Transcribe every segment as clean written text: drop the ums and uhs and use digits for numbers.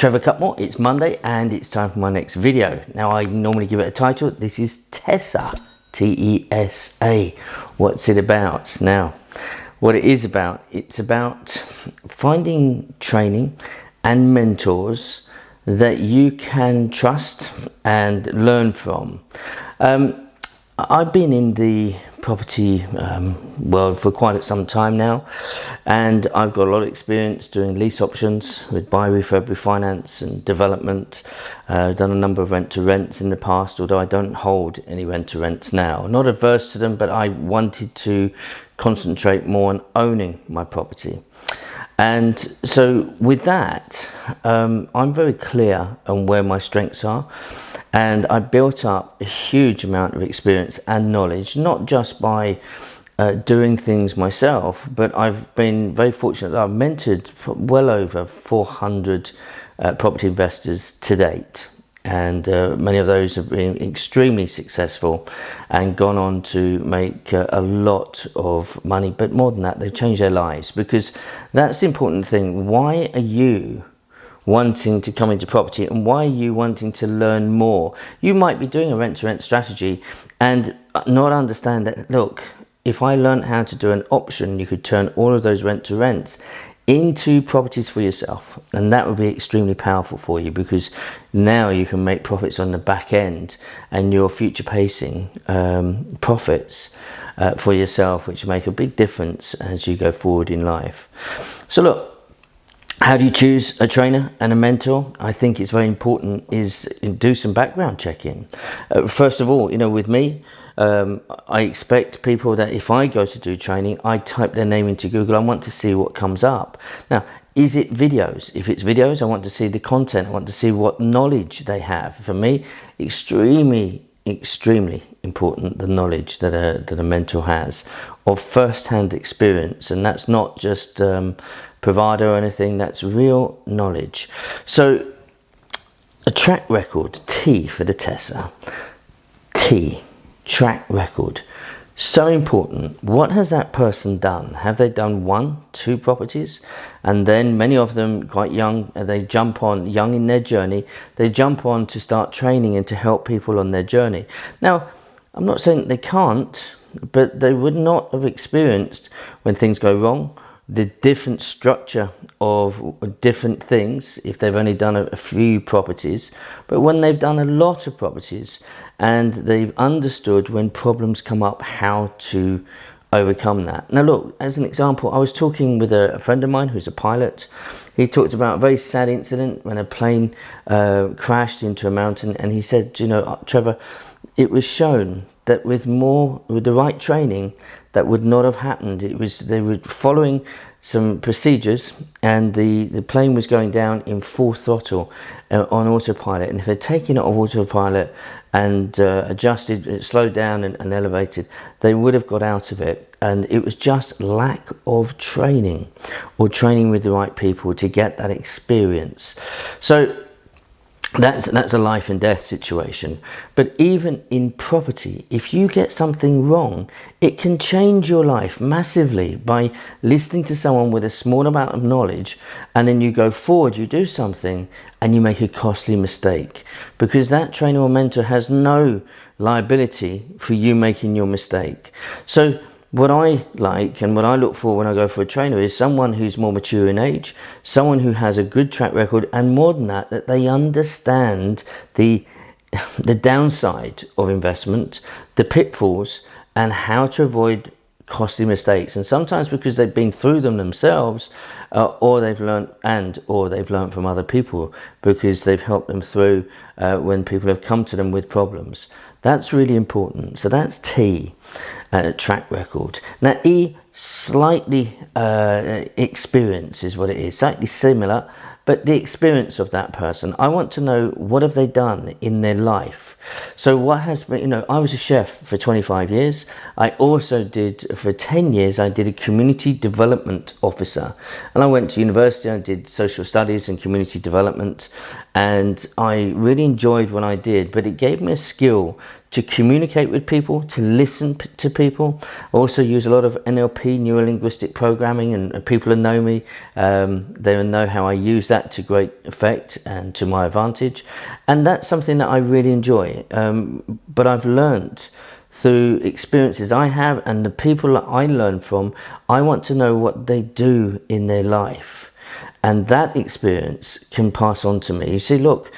Trevor Cutmore. It's Monday and it's time for my next video. Now I normally give it a title. This is TESA, T-E-S-A. What's it about? Now, what it is about, it's about finding training and mentors that you can trust and learn from. I've been in the property world for quite some time now, and I've got a lot of experience doing lease options with buy, refurb, refinance and development. I've done a number of rent-to-rents in the past, although I don't hold any rent-to-rents now. Not averse to them, but I wanted to concentrate more on owning my property. And so with that, I'm very clear on where my strengths are. And I built up a huge amount of experience and knowledge, not just by doing things myself, but I've been very fortunate that I've mentored well over 400 property investors to date. And many of those have been extremely successful and gone on to make a lot of money. But more than that, they've changed their lives, because that's the important thing. Why are you wanting to come into property, and why are you wanting to learn more? You might be doing a rent-to-rent strategy and not understand that, look, if I learned how to do an option, you could turn all of those rent-to-rents into properties for yourself, and that would be extremely powerful for you, because now you can make profits on the back end, and you're future pacing profits for yourself, which make a big difference as you go forward in life. So look, how do you choose a trainer and a mentor? I think it's very important is do some background checking. First of all, with me, I expect people that if I go to do training, I type their name into Google. I want to see what comes up. Now, is it videos? If it's videos, I want to see the content. I want to see what knowledge they have. For me, extremely important, the knowledge that a mentor has of first-hand experience. And that's not just bravado or anything, that's real knowledge. So a track record, T for the TESA, T, track record, so important. What has that person done? Have they done 1, 2 properties? And then many of them quite young, they jump on, young in their journey, they jump on to start training and to help people on their journey. Now, I'm not saying they can't, but they would not have experienced when things go wrong, the different structure of different things if they've only done a few properties. But when they've done a lot of properties and they've understood when problems come up, how to overcome that. Now look, as an example, I was talking with a friend of mine who's a pilot. He talked about a very sad incident when a plane crashed into a mountain, and he said, Trevor, it was shown that with the right training, that would not have happened. They were following some procedures, and the plane was going down in full throttle on autopilot. And if they'd taken it off autopilot and adjusted, it slowed down and elevated, they would have got out of it. And it was just lack of training, or training with the right people to get that experience. So that's a life and death situation. But even in property, if you get something wrong, it can change your life massively by listening to someone with a small amount of knowledge, and then you go forward, you do something and you make a costly mistake, because that trainer or mentor has no liability for you making your mistake. So what I like and what I look for when I go for a trainer is someone who's more mature in age, someone who has a good track record, and more than that, that they understand the downside of investment, the pitfalls, and how to avoid costly mistakes. And sometimes because they've been through them themselves, or they've learned from other people, because they've helped them through when people have come to them with problems. That's really important. So that's T, track record. Now E, slightly experience is what it is, slightly similar, but the experience of that person. I want to know, what have they done in their life? So what has been, I was a chef for 25 years. I also did, for 10 years, I did a community development officer. And I went to university, I did social studies and community development. And I really enjoyed what I did, but it gave me a skill to communicate with people, to listen to people. I also use a lot of NLP, neuro-linguistic programming, and people who know me, they will know how I use that to great effect and to my advantage. And that's something that I really enjoy. But I've learned through experiences I have and the people that I learn from, I want to know what they do in their life. And that experience can pass on to me. You see, look,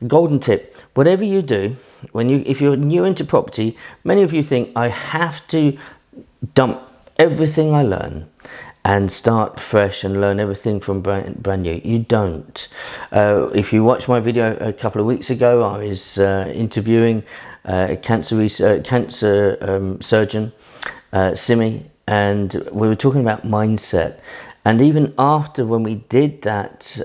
golden tip, whatever you do, if you're new into property, many of you think I have to dump everything I learn and start fresh and learn everything from brand new. You don't. If you watched my video a couple of weeks ago, I was interviewing a cancer surgeon, Simi, and we were talking about mindset. And even after when we did that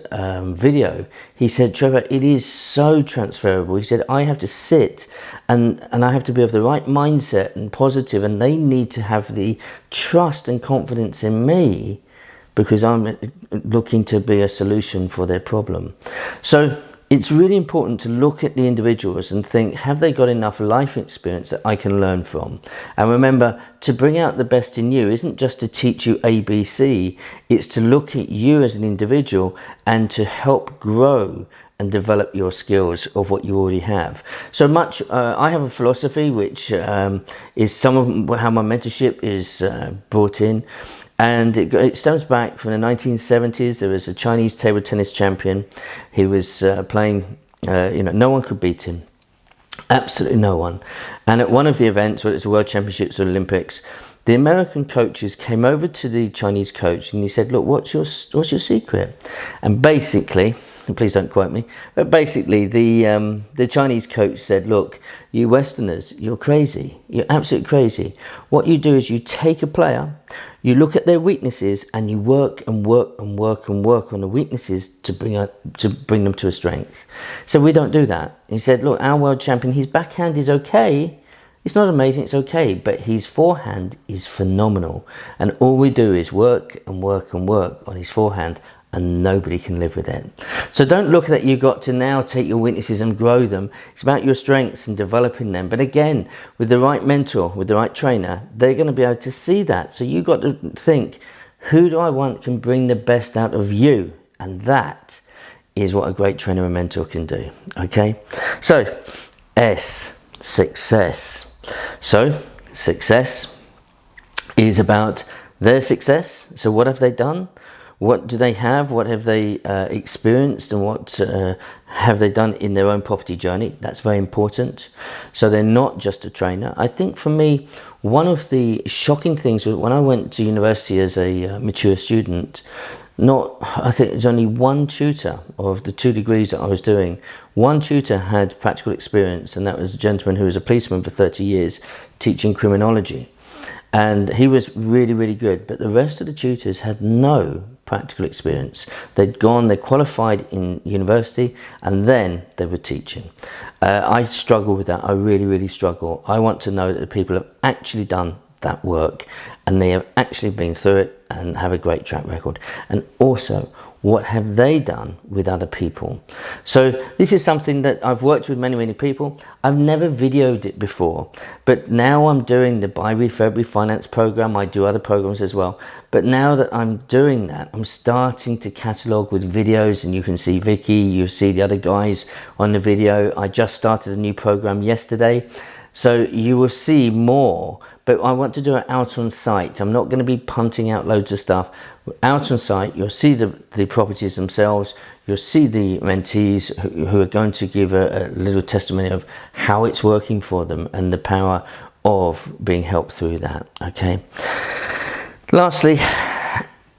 video, he said, Trevor, it is so transferable. He said, I have to sit and I have to be of the right mindset and positive, and they need to have the trust and confidence in me because I'm looking to be a solution for their problem. So it's really important to look at the individuals and think, have they got enough life experience that I can learn from? And remember, to bring out the best in you isn't just to teach you ABC, it's to look at you as an individual and to help grow and develop your skills of what you already have. So much, I have a philosophy which is some of how my mentorship is brought in. And it stems back from the 1970s. There was a Chinese table tennis champion. He was playing, no one could beat him. Absolutely no one. And at one of the events, whether it's the World Championships or Olympics, the American coaches came over to the Chinese coach and he said, look, what's your secret? And basically, please don't quote me, but basically the Chinese coach said, look, you Westerners, you're crazy. You're absolutely crazy. What you do is you take a player, you look at their weaknesses and you work and work and work and work on the weaknesses to bring them to a strength. So we don't do that. He said, look, our world champion, his backhand is okay. It's not amazing, it's okay, but his forehand is phenomenal. And all we do is work and work and work on his forehand, and nobody can live with it. So don't look at you've got to now take your weaknesses and grow them. It's about your strengths and developing them. But again, with the right mentor, with the right trainer, they're going to be able to see that. So you've got to think, who do I want can bring the best out of you? And that is what a great trainer and mentor can do. Okay? So, S, success. So, success is about their success. So what have they done? What do they have? What have they experienced? And what have they done in their own property journey? That's very important. So they're not just a trainer. I think for me, one of the shocking things was when I went to university as a mature student, I think there's only one tutor of the 2 degrees that I was doing. One tutor had practical experience, and that was a gentleman who was a policeman for 30 years teaching criminology. And he was really, really good. But the rest of the tutors had no practical experience. They qualified in university, and then they were teaching. I struggle with that. I really, really struggle. I want to know that the people have actually done that work and they have actually been through it and have a great track record. And also, what have they done with other people? So this is something that I've worked with many, many people. I've never videoed it before, but now I'm doing the buy, refinance program. I do other programs as well. But now that I'm doing that, I'm starting to catalog with videos, and you can see Vicky, you see the other guys on the video. I just started a new program yesterday. So you will see more, but I want to do it out on site. I'm not going to be punting out loads of stuff. Out on site, you'll see the properties themselves. You'll see the mentees who are going to give a little testimony of how it's working for them and the power of being helped through that. Okay. Lastly,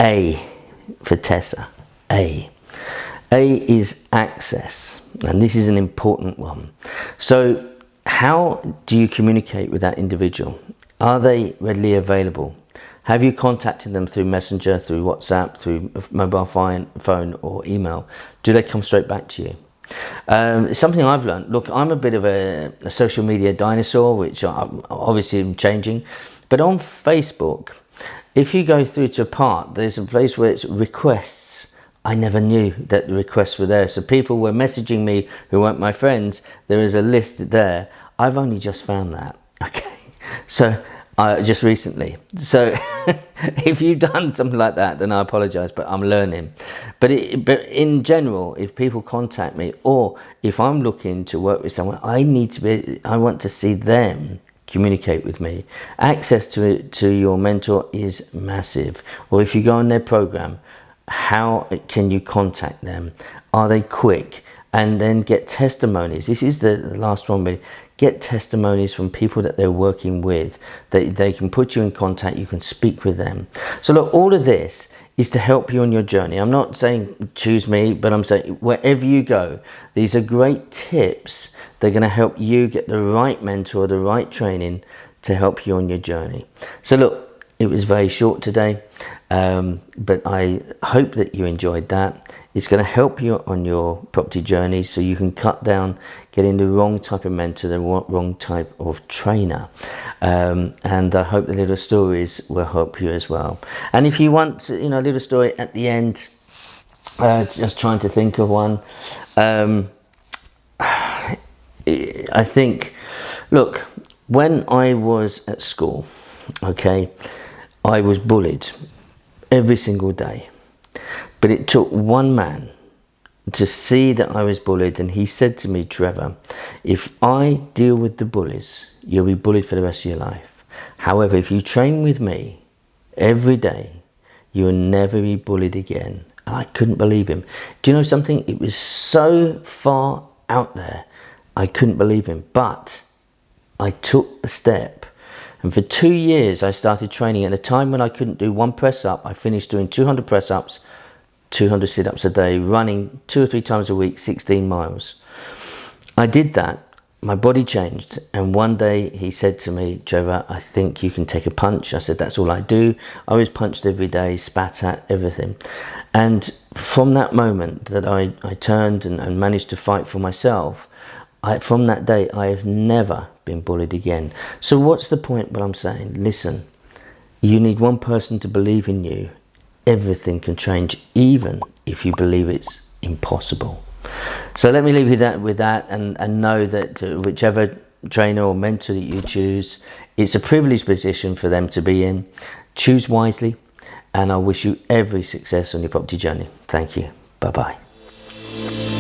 A for TESA. A is access, and this is an important one. So how do you communicate with that individual? Are they readily available? Have you contacted them through Messenger, through WhatsApp, through mobile phone or email? Do they come straight back to you? It's something I've learned. Look, I'm a bit of a social media dinosaur, which I'm obviously changing. But on Facebook, if you go through to a part, there's a place where it's requests. I never knew that the requests were there. So people were messaging me who weren't my friends. There is a list there. I've only just found that. Okay, so just recently. So if you've done something like that, then I apologize, but I'm learning. But in general, if people contact me, or if I'm looking to work with someone, I want to see them communicate with me. Access to your mentor is massive. Or if you go on their program, how can you contact them? Are they quick? And then get testimonies. This is the last one, but get testimonies from people that they're working with, that they can put you in contact, you can speak with them. So look, all of this is to help you on your journey. I'm not saying choose me, but I'm saying wherever you go, these are great tips. They're going to help you get the right mentor, the right training to help you on your journey. So look, it was very short today, but I hope that you enjoyed that. It's going to help you on your property journey, so you can cut down getting the wrong type of mentor, the wrong type of trainer. And I hope the little stories will help you as well. And if you want, a little story at the end, just trying to think of one. I think, look, when I was at school, okay, I was bullied every single day. But it took one man to see that I was bullied, and he said to me, Trevor, if I deal with the bullies, you'll be bullied for the rest of your life. However, if you train with me every day, you will never be bullied again. And I couldn't believe him. Do you know something? It was so far out there, I couldn't believe him. But I took the step. And for 2 years, I started training. At a time when I couldn't do one press up, I finished doing 200 press ups, 200 sit-ups a day, running 2 or 3 times a week, 16 miles. I did that. My body changed. And one day he said to me, Trevor, I think you can take a punch. I said, that's all I do. I was punched every day, spat at, everything. And from that moment that I turned and managed to fight for myself, from that day, I have never been bullied again. So what's the point? What I'm saying, listen, you need one person to believe in you. Everything can change, even if you believe it's impossible. So let me leave you with that, and know that whichever trainer or mentor that you choose, it's a privileged position for them to be in. Choose wisely, and I wish you every success on your property journey. Thank you. Bye-bye.